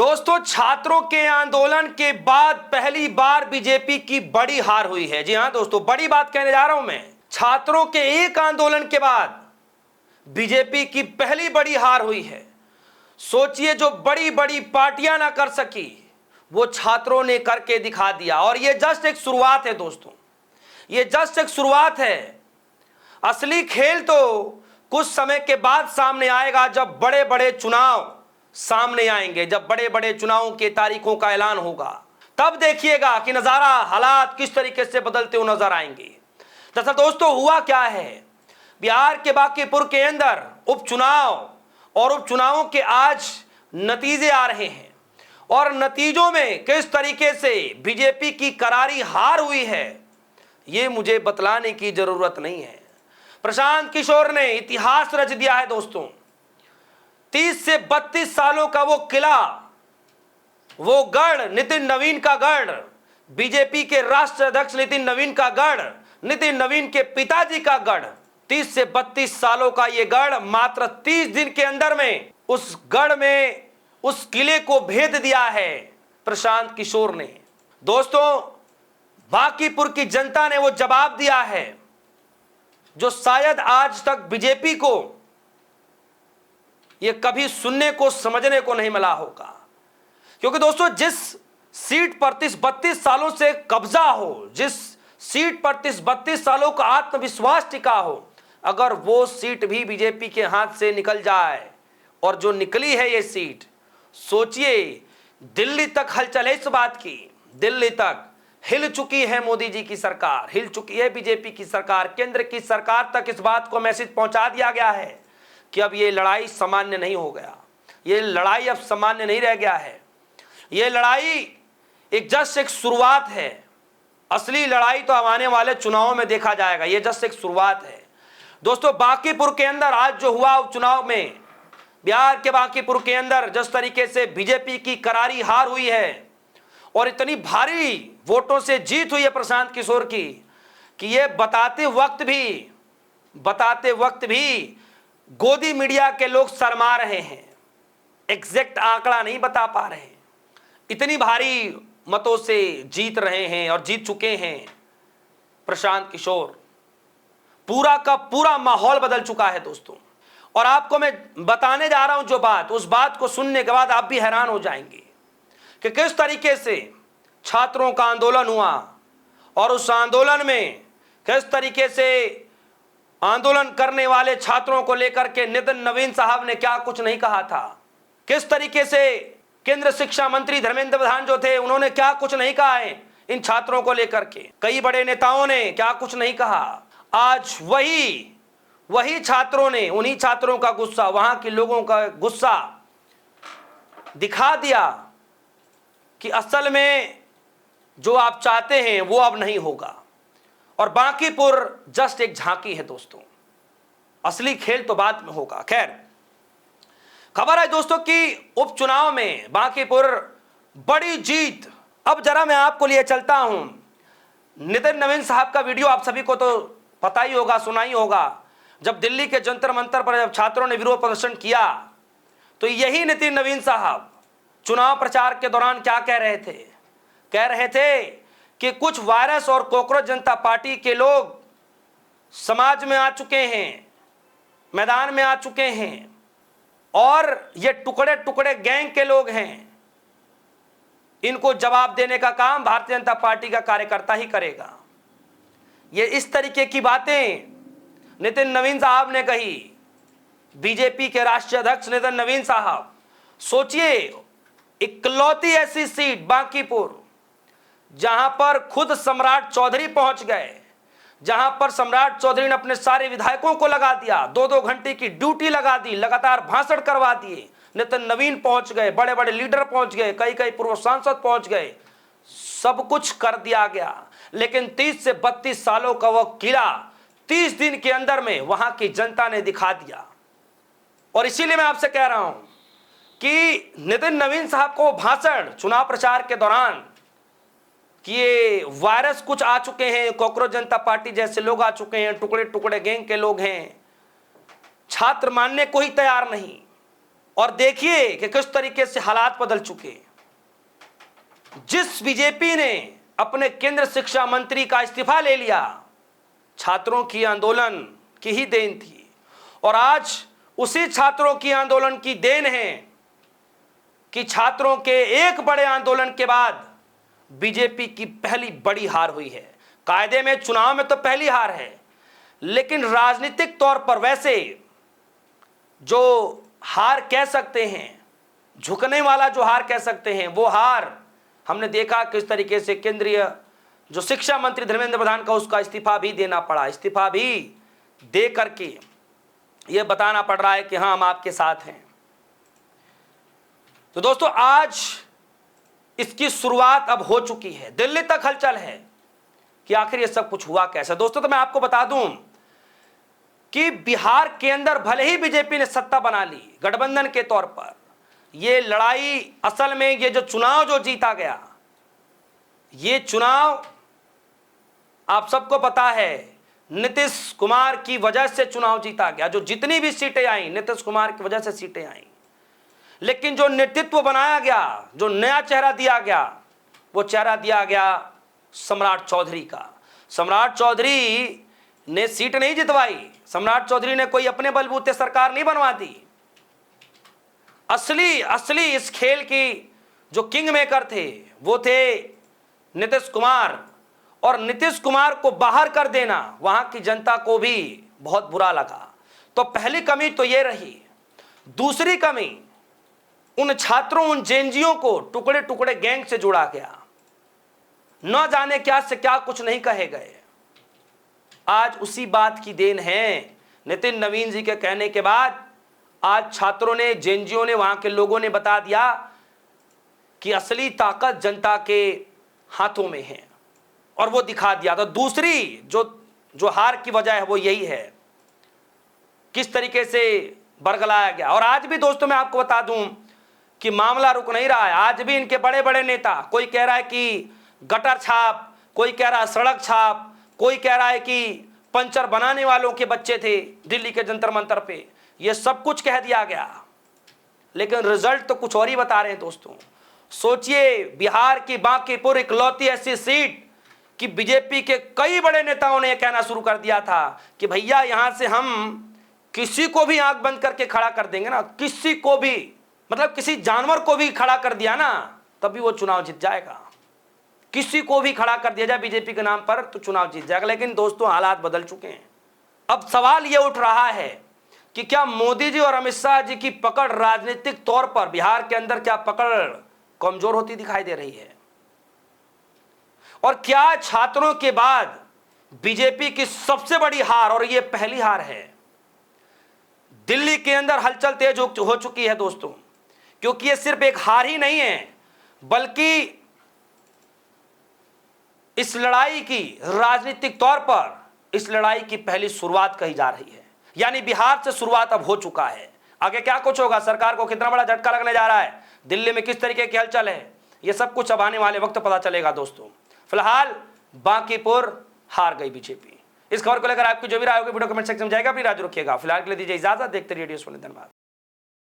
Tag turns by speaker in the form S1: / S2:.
S1: दोस्तों, छात्रों के आंदोलन के बाद पहली बार बीजेपी की बड़ी हार हुई है। जी हां दोस्तों, बड़ी बात कहने जा रहा हूं मैं। छात्रों के एक आंदोलन के बाद बीजेपी की पहली बड़ी हार हुई है। सोचिए, जो बड़ी बड़ी पार्टियां ना कर सकी वो छात्रों ने करके दिखा दिया। और ये जस्ट एक शुरुआत है दोस्तों, ये जस्ट एक शुरुआत है। असली खेल तो कुछ समय के बाद सामने आएगा, जब बड़े बड़े चुनाव सामने आएंगे, जब बड़े बड़े चुनावों के तारीखों का ऐलान होगा, तब देखिएगा कि नजारा, हालात किस तरीके से बदलते हुए नजर आएंगे। दरअसल दोस्तों, हुआ क्या है, बिहार के बांकीपुर के अंदर उपचुनाव और उपचुनावों के आज नतीजे आ रहे हैं, और नतीजों में किस तरीके से बीजेपी की करारी हार हुई है, यह मुझे बतलाने की जरूरत नहीं है। प्रशांत किशोर ने इतिहास रच दिया है दोस्तों। 30 से 32 सालों का वो किला, वो गढ़, नितिन नवीन का गढ़, बीजेपी के राष्ट्रीय अध्यक्ष नितिन नवीन का गढ़, नितिन नवीन के पिताजी का गढ़, 30 से 32 सालों का ये गढ़ मात्र 30 दिन के अंदर में उस गढ़ में, उस किले को भेद दिया है प्रशांत किशोर ने। दोस्तों, बांकीपुर की जनता ने वो जवाब दिया है जो शायद आज तक बीजेपी को ये कभी सुनने को, समझने को नहीं मिला होगा। क्योंकि दोस्तों, जिस सीट पर 32 सालों से कब्जा हो, जिस सीट पर 32 सालों का आत्मविश्वास टिका हो, अगर वो सीट भी बीजेपी के हाथ से निकल जाए, और जो निकली है ये सीट, सोचिए, दिल्ली तक हलचल है इस बात की। दिल्ली तक हिल चुकी है मोदी जी की सरकार, हिल चुकी है बीजेपी की सरकार, केंद्र की सरकार तक इस बात को मैसेज पहुंचा दिया गया है कि अब ये लड़ाई सामान्य नहीं हो गया, ये लड़ाई अब सामान्य नहीं रह गया है। ये लड़ाई एक जस्ट एक शुरुआत है। असली लड़ाई तो अब आने वाले चुनावों में देखा जाएगा, ये जस्ट एक शुरुआत है। दोस्तों, बांकीपुर के अंदर आज जो हुआ उपचुनाव में, बिहार के बांकीपुर के अंदर जिस तरीके से बीजेपी की करारी हार हुई है और इतनी भारी वोटों से जीत हुई है प्रशांत किशोर की, कि ये बताते वक्त भी गोदी मीडिया के लोग शर्मा रहे हैं, एग्जैक्ट आंकड़ा नहीं बता पा रहे हैं। इतनी भारी मतों से जीत रहे हैं और जीत चुके हैं प्रशांत किशोर। पूरा का पूरा माहौल बदल चुका है दोस्तों। और आपको मैं बताने जा रहा हूं जो बात, उस बात को सुनने के बाद आप भी हैरान हो जाएंगे कि किस तरीके से छात्रों का आंदोलन हुआ, और उस आंदोलन में किस तरीके से आंदोलन करने वाले छात्रों को लेकर के नितिन नवीन साहब ने क्या कुछ नहीं कहा था, किस तरीके से केंद्र शिक्षा मंत्री धर्मेंद्र प्रधान जो थे, उन्होंने क्या कुछ नहीं कहा है इन छात्रों को लेकर के, कई बड़े नेताओं ने क्या कुछ नहीं कहा। आज वही छात्रों ने, उन्हीं छात्रों का गुस्सा, वहां के लोगों का गुस्सा दिखा दिया कि असल में जो आप चाहते हैं वो अब नहीं होगा। और बांकीपुर जस्ट एक झांकी है दोस्तों, असली खेल तो बाद में होगा। खैर, खबर है दोस्तों कि उपचुनाव में बांकीपुर बड़ी जीत। अब जरा मैं आपको लिए चलता हूं, नितिन नवीन साहब का वीडियो आप सभी को तो पता ही होगा, सुना ही होगा। जब दिल्ली के जंतर मंतर पर जब छात्रों ने विरोध प्रदर्शन किया, तो यही नितिन नवीन साहब चुनाव प्रचार के दौरान क्या कह रहे थे, कह रहे थे कि कुछ वायरस और कॉकरोच जनता पार्टी के लोग समाज में आ चुके हैं, मैदान में आ चुके हैं, और ये टुकड़े टुकड़े गैंग के लोग हैं, इनको जवाब देने का काम भारतीय जनता पार्टी का कार्यकर्ता ही करेगा। ये इस तरीके की बातें नितिन नवीन साहब ने कही, बीजेपी के राष्ट्रीय अध्यक्ष नितिन नवीन साहब। सोचिए, इकलौती ऐसी सीट बांकीपुर जहां पर खुद सम्राट चौधरी पहुंच गए, जहां पर सम्राट चौधरी ने अपने सारे विधायकों को लगा दिया, 2-2 घंटे की ड्यूटी लगा दी, लगातार भाषण करवा दिए। नितिन नवीन पहुंच गए, बड़े बड़े लीडर पहुंच गए, कई पूर्व सांसद पहुंच गए, सब कुछ कर दिया गया। लेकिन 30 से 32 सालों का वह किला 30 दिन के अंदर में वहां की जनता ने दिखा दिया। और इसीलिए मैं आपसे कह रहा हूं कि नितिन नवीन साहब को भाषण चुनाव प्रचार के दौरान कि ये वायरस कुछ आ चुके हैं, कॉकरोच जनता पार्टी जैसे लोग आ चुके हैं, टुकड़े टुकड़े गैंग के लोग हैं, छात्र मानने को ही तैयार नहीं। और देखिए कि किस तरीके से हालात बदल चुके। जिस बीजेपी ने अपने केंद्र शिक्षा मंत्री का इस्तीफा ले लिया, छात्रों की आंदोलन की ही देन थी, और आज उसी छात्रों की आंदोलन की देन है कि छात्रों के एक बड़े आंदोलन के बाद बीजेपी की पहली बड़ी हार हुई है। कायदे में चुनाव में तो पहली हार है, लेकिन राजनीतिक तौर पर वैसे जो हार कह सकते हैं, झुकने वाला जो हार कह सकते हैं, वो हार हमने देखा किस तरीके से केंद्रीय जो शिक्षा मंत्री धर्मेंद्र प्रधान का उसका इस्तीफा भी देना पड़ा। इस्तीफा भी दे करके ये बताना पड़ रहा है कि हाँ, हम आपके साथ हैं। तो दोस्तों, आज इसकी शुरुआत अब हो चुकी है। दिल्ली तक हलचल है कि आखिर ये सब कुछ हुआ कैसे। दोस्तों, तो मैं आपको बता दूं कि बिहार के अंदर भले ही बीजेपी ने सत्ता बना ली गठबंधन के तौर पर, ये लड़ाई असल में ये जो चुनाव जो जीता गया, ये चुनाव आप सबको पता है नीतीश कुमार की वजह से चुनाव जीता गया। जो जितनी भी सीटें आई नीतीश कुमार की वजह से सीटें आई, लेकिन जो नेतृत्व बनाया गया, जो नया चेहरा दिया गया, वो चेहरा दिया गया सम्राट चौधरी का। सम्राट चौधरी ने सीट नहीं जितवाई, सम्राट चौधरी ने कोई अपने बलबूते सरकार नहीं बनवा दी। असली इस खेल की जो किंग मेकर थे वो थे नीतीश कुमार, और नीतीश कुमार को बाहर कर देना वहां की जनता को भी बहुत बुरा लगा। तो पहली कमी तो ये रही। दूसरी कमी, उन छात्रों, उन जेएनजीओ को टुकड़े टुकड़े गैंग से जोड़ा गया। न जाने क्या से क्या कुछ नहीं कहे गए। आज उसी बात की देन है, नितिन नवीन जी के कहने के बाद आज छात्रों ने, जेएनजीओ ने, वहां के लोगों ने बता दिया कि असली ताकत जनता के हाथों में है, और वो दिखा दिया। तो दूसरी जो हार की वजह है वो यही है, किस तरीके से बरगलाया गया। और आज भी दोस्तों मैं आपको बता दूं कि मामला रुक नहीं रहा है। आज भी इनके बड़े बड़े नेता, कोई कह रहा है कि गटर छाप, कोई कह रहा है सड़क छाप, कोई कह रहा है कि पंचर बनाने वालों के बच्चे थे दिल्ली के जंतर मंतर पे। ये सब कुछ कह दिया गया, लेकिन रिजल्ट तो कुछ और ही बता रहे हैं दोस्तों। सोचिए, बिहार की बांकीपुर इकलौती ऐसी सीट कि बीजेपी के कई बड़े नेताओं ने यह कहना शुरू कर दिया था कि भैया यहां से हम किसी को भी आंख बंद करके खड़ा कर देंगे ना, किसी को भी, मतलब किसी जानवर को भी खड़ा कर दिया ना, तभी वो चुनाव जीत जाएगा। किसी को भी खड़ा कर दिया जाए बीजेपी के नाम पर तो चुनाव जीत जाएगा। लेकिन दोस्तों, हालात बदल चुके हैं। अब सवाल यह उठ रहा है कि क्या मोदी जी और अमित शाह जी की पकड़ राजनीतिक तौर पर बिहार के अंदर क्या पकड़ कमजोर होती दिखाई दे रही है, और क्या छात्रों के बाद बीजेपी की सबसे बड़ी हार, और यह पहली हार है, दिल्ली के अंदर हलचल तेज हो चुकी है दोस्तों। क्योंकि यह सिर्फ एक हार ही नहीं है, बल्कि इस लड़ाई की राजनीतिक तौर पर इस लड़ाई की पहली शुरुआत कही जा रही है। यानी बिहार से शुरुआत अब हो चुका है। आगे क्या कुछ होगा, सरकार को कितना बड़ा झटका लगने जा रहा है, दिल्ली में किस तरीके की हलचल है, यह सब कुछ अब आने वाले वक्त पता चलेगा दोस्तों। फिलहाल बांकीपुर हार गई बीजेपी। इस खबर को लेकर आपकी जो भी राय होगी वीडियो कमेंट सेक्शन में जाएगा, अपनी राय रखिएगा। फिलहाल के लिए दीजिए इजाजत, देखते रहिए वीडियो। धन्यवाद।